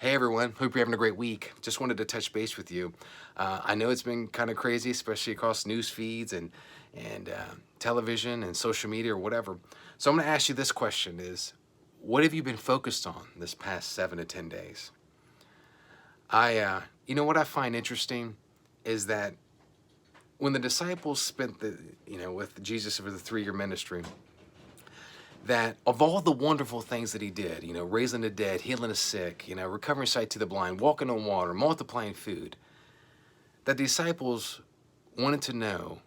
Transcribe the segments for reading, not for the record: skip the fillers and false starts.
Hey everyone, hope you're having a great week. Just wanted to touch base with you. I know it's been kind of crazy, especially across news feeds and television and social media or whatever. So I'm going to ask you this question: Is what have you been focused on this past 7 to 10 days? You know what I find interesting is that when the disciples spent with Jesus over the 3 year ministry, that of all the wonderful things that he did, raising the dead, healing the sick, recovering sight to the blind, walking on water, multiplying food, the disciples wanted to know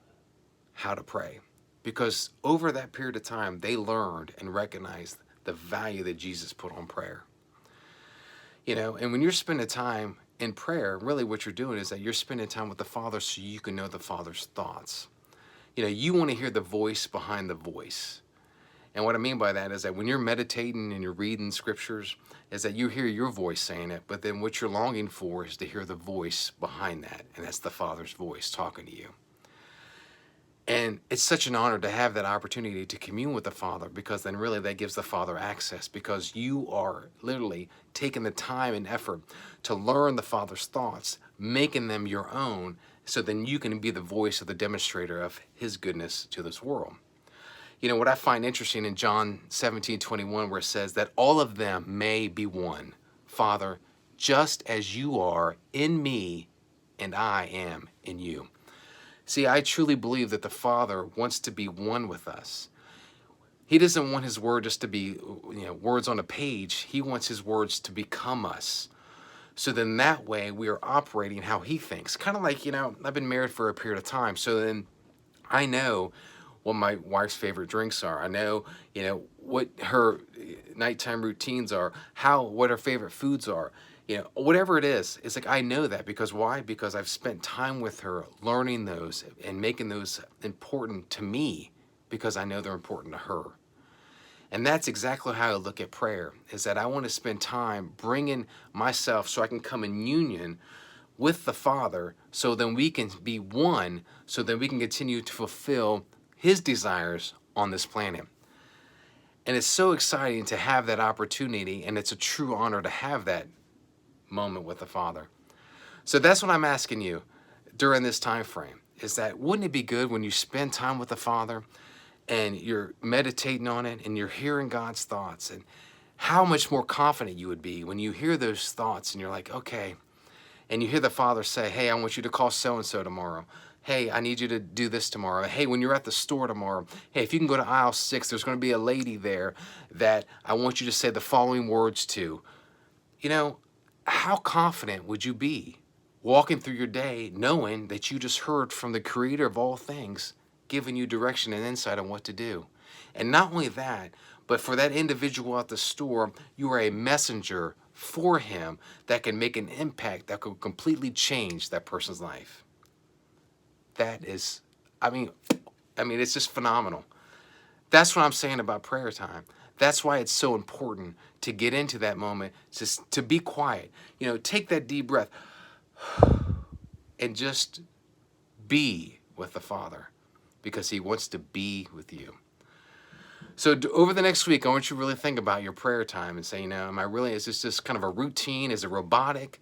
how to pray. Because over that period of time, they learned and recognized the value that Jesus put on prayer. And when you're spending time in prayer, really what you're doing is that you're spending time with the Father so you can know the Father's thoughts. You want to hear the voice behind the voice. And what I mean by that is that when you're meditating and you're reading scriptures, is that you hear your voice saying it, but then what you're longing for is to hear the voice behind that, and that's the Father's voice talking to you. And it's such an honor to have that opportunity to commune with the Father, because then really that gives the Father access, because you are literally taking the time and effort to learn the Father's thoughts, making them your own, so then you can be the voice of the demonstrator of his goodness to this world. What I find interesting in John 17:21, where it says that all of them may be one. Father, just as you are in me and I am in you. See, I truly believe that the Father wants to be one with us. He doesn't want his word just to be, words on a page. He wants his words to become us. So then that way we are operating how he thinks. Kind of like, I've been married for a period of time. So then I know what my wife's favorite drinks are. I know, what her nighttime routines are, what her favorite foods are. Whatever it is, it's like I know that. Because why? Because I've spent time with her learning those and making those important to me, because I know they're important to her. And that's exactly how I look at prayer, is that I want to spend time bringing myself so I can come in union with the Father, so then we can be one, so then we can continue to fulfill his desires on this planet. And it's so exciting to have that opportunity, and it's a true honor to have that moment with the Father. So that's what I'm asking you during this time frame, is that wouldn't it be good when you spend time with the Father and you're meditating on it and you're hearing God's thoughts, and how much more confident you would be when you hear those thoughts and you're like, okay, and you hear the Father say, hey, I want you to call so-and-so tomorrow. Hey, I need you to do this tomorrow. Hey, when you're at the store tomorrow, hey, if you can go to aisle 6, there's going to be a lady there that I want you to say the following words to. How confident would you be walking through your day knowing that you just heard from the Creator of all things, giving you direction and insight on what to do? And not only that, but for that individual at the store, you are a messenger for him that can make an impact that could completely change that person's life. That is, I mean, it's just phenomenal. That's what I'm saying about prayer time. That's why it's so important to get into that moment, just to be quiet. Take that deep breath and just be with the Father, because he wants to be with you. So over the next week, I want you to really think about your prayer time and say, is this just kind of a routine? Is it robotic?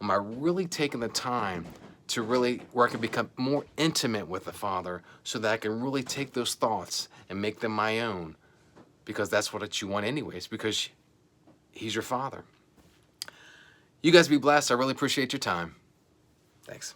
Am I really taking the time to really, where I can become more intimate with the Father, so that I can really take those thoughts and make them my own? Because that's what you want anyways, because he's your Father. You guys be blessed. I really appreciate your time. Thanks.